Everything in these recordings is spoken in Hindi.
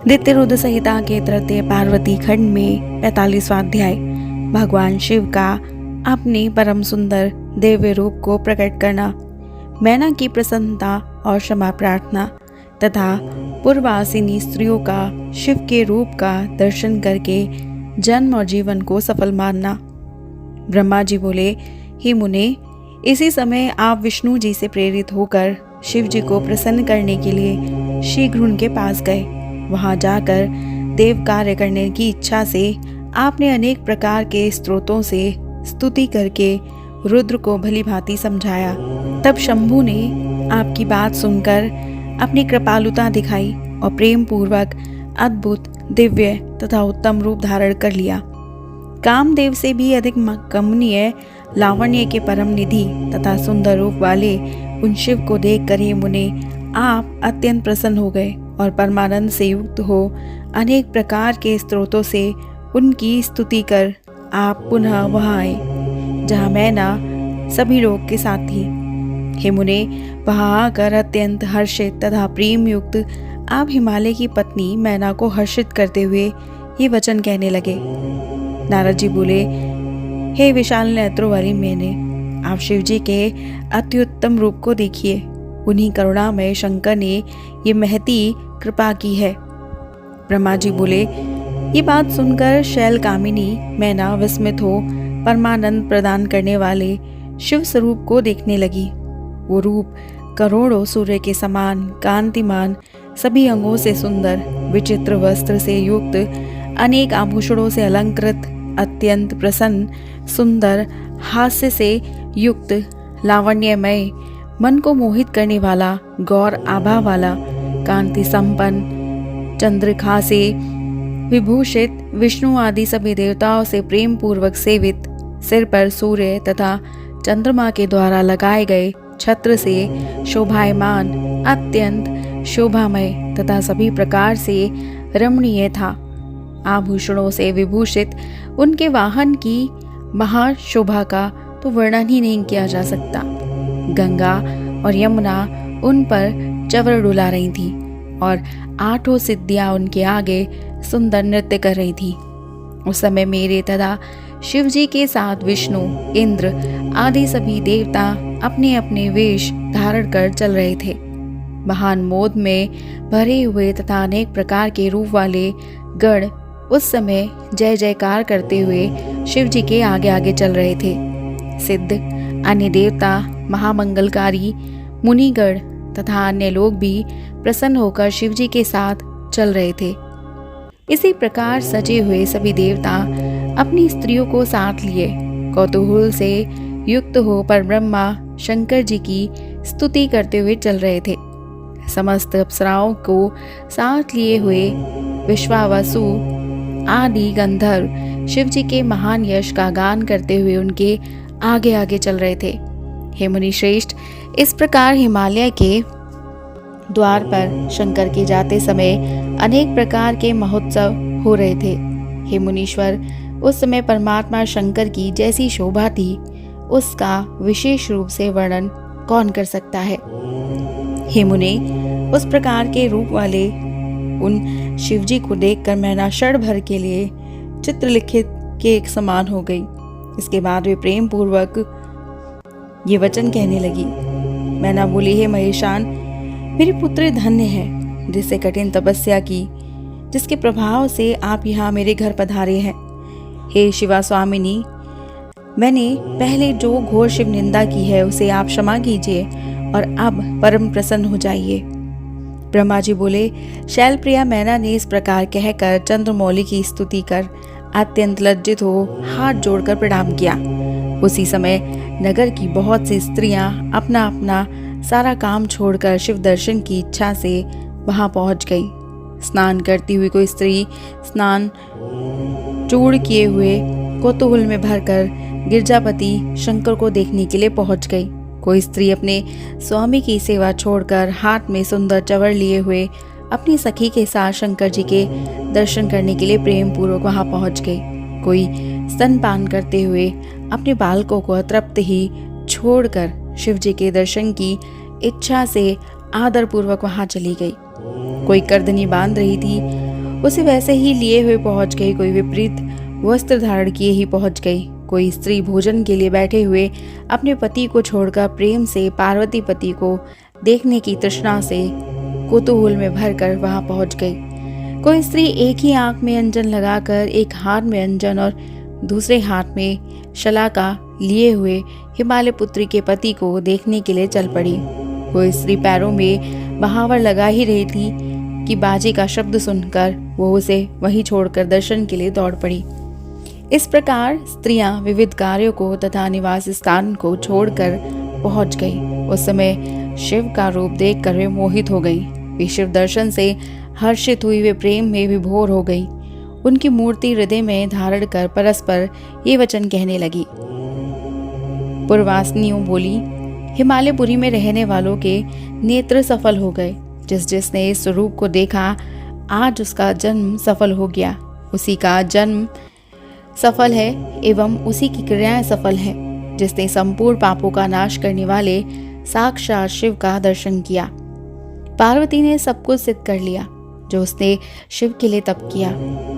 नित्य संहिता के तृतीय पार्वती खंड में 45वां अध्याय भगवान शिव का अपने परम सुंदर दिव्य रूप को प्रकट करना, मैना की प्रसन्नता और क्षमा प्रार्थना तथा पूर्वासिनी स्त्रियों का शिव के रूप का दर्शन करके जन्म और जीवन को सफल मानना। ब्रह्मा जी बोले, हे मुने, इसी समय आप विष्णु जी से प्रेरित होकर शिव जी को प्रसन्न करने के लिए शीघ्र उनके पास गए। वहां जाकर देव कार्य करने की इच्छा से आपने अनेक प्रकार के स्तोत्रों से स्तुति करके रुद्र को भली भांति समझाया। तब शंभु ने आपकी बात सुनकर अपनी कृपालुता दिखाई और प्रेम पूर्वक अद्भुत दिव्य तथा उत्तम रूप धारण कर लिया। कामदेव से भी अधिक कमनीय लावण्य के परम निधि तथा सुंदर रूप वाले उन शिव को देखकर हे मुने, आप अत्यंत प्रसन्न हो गए और परमानंद से युक्त हो अनेक प्रकार के स्त्रोतों से उनकी स्तुति कर आप पुनः वहां आए जहां मैना सभी लोग के साथ थी। हे मुने, वहां आकर अत्यंत हर्षित तथा प्रेम युक्त आप हिमालय की पत्नी मैना को हर्षित करते हुए ये वचन कहने लगे। नारद जी बोले, हे विशाल नेत्रों वाली मैने, आप शिव जी के अत्युत्तम रूप को देखिए। उन्हीं करुणामय शंकर ने ये महती कृपा की है। ब्रह्मा जी बोले, ये बात सुनकर शैल कामिनी मैना विस्मित हो परमानंद प्रदान करने वाले शिव स्वरूप को देखने लगी। वो रूप करोड़ों सूर्य के समान कांतिमान, सभी अंगों से सुंदर, विचित्र वस्त्र से युक्त, अनेक आभूषणों से अलंकृत, अत्यंत प्रसन्न, सुंदर, हास्य से युक्त, लावण्यमय, मन को मोहित करने वाला, गौर आभा वाला, कांति संपन्न, चंद्रिका से विभूषित, विष्णु आदि सभी देवताओं से प्रेम पूर्वक सेवित, सिर पर सूर्य तथा चंद्रमा के द्वारा लगाए गए छत्र से शोभायमान, अत्यंत शोभामय तथा सभी प्रकार से रमणीय था। आभूषणों से विभूषित उनके वाहन की महाशोभा का तो वर्णन ही नहीं किया जा सकता। गंगा और यमुना उन पर चवर डुला रही थी और 8 सिद्धियां उनके आगे सुंदर नृत्य कर रही थी। उस समय मेरे तथा शिव जी के साथ विष्णु, इंद्र आदि सभी देवता अपने अपने वेश धारण कर चल रहे थे। महान मोद में भरे हुए तथा अनेक प्रकार के रूप वाले गण उस समय जय जयकार करते हुए शिव जी के आगे आगे चल रहे थे। सिद्ध, अन्य देवता, महामंगलकारी मुनिगण तथा अन्य लोग भी प्रसन्न होकर शिव जी के साथ चल रहे थे। इसी प्रकार सजे हुए सभी देवता अपनी स्त्रियों को साथ लिए कौतूहल से युक्त हो पर ब्रह्मा शंकर जी की स्तुति करते हुए चल रहे थे। समस्त अप्सराओं को साथ लिए हुए विश्वावसु आदि गंधर्व शिव जी के महान यश का गान करते हुए उनके आगे आगे चल रहे थे। हे मुनि श्रेष्ठ, इस प्रकार हिमालय के द्वार पर शंकर के जाते समय अनेक प्रकार के महोत्सव हो रहे थे। हे मुनीश्वर, उस समय परमात्मा शंकर की जैसी शोभा थी उसका विशेष रूप से वर्णन कौन कर सकता है। हे मुने, उस प्रकार के रूप वाले उन शिवजी को देखकर मैना क्षण भर के लिए चित्रलिखित के एक समान हो गई। इसके बाद वे प्रेम पूर्वक ये वचन कहने लगी। मैना बोली, हे महेशान, मेरे पुत्र धन्य है जिससे कठिन तपस्या की, जिसके प्रभाव से आप यहाँ मेरे घर पधारे हैं। हे शिवा स्वामिनी, मैंने पहले जो घोर शिव निंदा की है उसे आप क्षमा कीजिए और अब परम प्रसन्न हो जाइए। ब्रह्मा जी बोले, शैलप्रिया मैना ने इस प्रकार कहकर चंद्रमौली की स्तुति कर अत्यंत लज्जित हो हाथ जोड़कर प्रणाम किया। उसी समय नगर की बहुत सी स्त्रियां अपना अपना सारा काम छोड़कर शिव दर्शन की इच्छा से वहां पहुंच गई। स्नान करती हुई कोई स्त्री स्नान चूड़ किए हुए कौतूहल में भरकर गिरजापति शंकर को देखने के लिए पहुंच गई। कोई स्त्री अपने स्वामी की सेवा छोड़कर हाथ में सुंदर चवर लिए हुए अपनी सखी के साथ शंकर जी के दर्शन करने के लिए प्रेम पूर्वक वहां पहुंच गई। कोई स्तनपान करते हुए अपने बालकों को अतृप्त ही छोड़कर शिव जी के दर्शन की इच्छा से आदर पूर्वक वहां चली गई। कोई करदनी बांध रही थी उसे वैसे ही लिए हुए पहुंच गई, कोई विपरीत वस्त्र धारण किए ही पहुंच गई। कोई स्त्री भोजन के लिए बैठे हुए अपने पति को छोड़कर प्रेम से पार्वती पति को देखने की तृष्णा से कुतूहल में भरकर वहां पहुंच गई। कोई स्त्री एक ही आंख में अंजन लगाकर, एक हाथ में अंजन और दूसरे हाथ में शलाका लिए हुए हिमालय पुत्री के पति को देखने के लिए चल पड़ी। कोई स्त्री पैरों में बहावर लगा ही रही थी कि बाजे का शब्द सुनकर वो उसे वहीं छोड़कर दर्शन के लिए दौड़ पड़ी। इस प्रकार स्त्रियां विविध कार्यों को तथा निवास स्थान को छोड़कर पहुंच गई। उस समय शिव का रूप देखकर वे मोहित हो गई। वे शिव दर्शन से हर्षित हुई, वे प्रेम में विभोर हो गई। उनकी मूर्ति हृदय में धारण कर परस्पर ये वचन कहने लगी। पूर्वासिनियों बोली, हिमालयपुरी में रहने वालों के नेत्र सफल हो गए। जिस जिसने इस स्वरूप को देखा आज उसका जन्म सफल हो गया। उसी का जन्म सफल है एवं उसी की क्रियाएं सफल है, जिसने संपूर्ण पापों का नाश करने वाले साक्षात शिव का दर्शन किया। पार्वती ने सब कुछ सिद्ध कर लिया जो उसने शिव के लिए तप किया।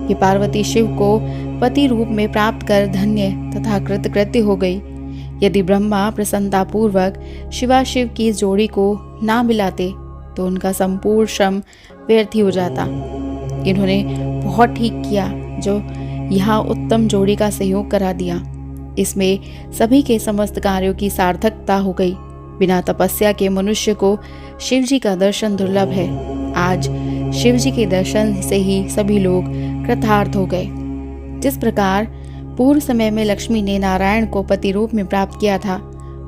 ये पार्वती शिव को पति रूप में प्राप्त कर धन्य तथा कृतकृत्य हो गई। यदि ब्रह्मा प्रसन्नतापूर्वक शिवा शिव की इस जोड़ी को ना मिलाते तो उनका संपूर्ण श्रम व्यर्थ ही हो जाता। इन्होंने बहुत ठीक किया जो यहाँ उत्तम जोड़ी का सहयोग करा दिया। इसमें सभी के समस्त कार्यों की सार्थकता हो गई। बिना तपस्या के मनुष्य को शिव जी का दर्शन दुर्लभ है। आज शिव जी के दर्शन से ही सभी लोग कृतार्थ हो गए। जिस प्रकार पूर्व समय में लक्ष्मी ने नारायण को पति रूप में प्राप्त किया था,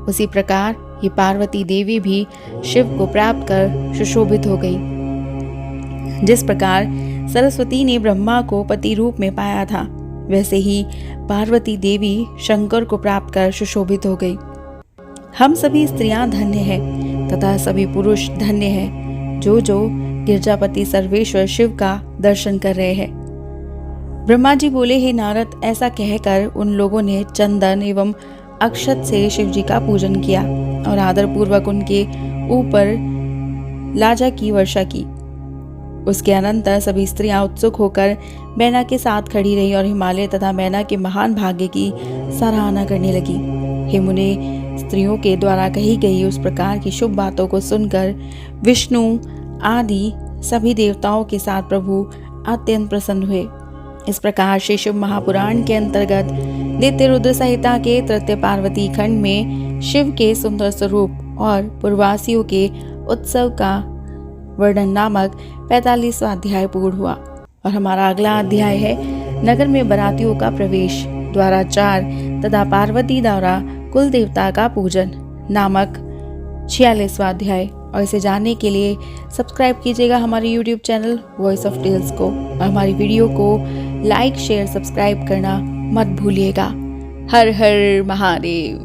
उसी प्रकार ये पार्वती देवी भी शिव को प्राप्त कर सुशोभित हो गई। जिस प्रकार सरस्वती ने ब्रह्मा को पति रूप में पाया था, वैसे ही पार्वती देवी शंकर को प्राप्त कर सुशोभित हो गई। हम सभी स्त्रियां धन्य हैं तथा सभी पुरुष धन्य हैं जो गिरजापति सर्वेश्वर शिव का दर्शन कर रहे हैं। ब्रह्मा जी बोले, हे नारद, ऐसा कहकर उन लोगों ने चंदन एवं अक्षत से शिव जी का पूजन किया और आदर पूर्वक उनके ऊपर लाजा की वर्षा की। उसके अनंतर सभी स्त्रियां उत्सुक होकर मैना के साथ खड़ी रही और हिमालय तथा मैना के महान भाग्य की सराहना करने लगी। हे मुने, स्त्रियों के द्वारा कही गई उस प्रकार की शुभ बातों को सुनकर विष्णु आदि सभी देवताओं के साथ प्रभु अत्यंत प्रसन्न हुए। इस प्रकार श्री शिव महापुराण के अंतर्गत नित्य रुद्र संहिता के तृतीय पार्वती खंड में शिव के सुंदर स्वरूप और पूर्ववासियों के उत्सव का वर्णन नामक 45वां अध्याय पूर्ण हुआ। और हमारा अगला अध्याय है नगर में बरातियों का प्रवेश, द्वाराचार तथा पार्वती द्वारा कुल देवता का पूजन नामक 46वां अध्याय। और इसे जानने के लिए सब्सक्राइब कीजिएगा हमारे YouTube channel voice of tales को और हमारी वीडियो को लाइक शेयर सब्सक्राइब करना मत भूलिएगा। हर हर महादेव।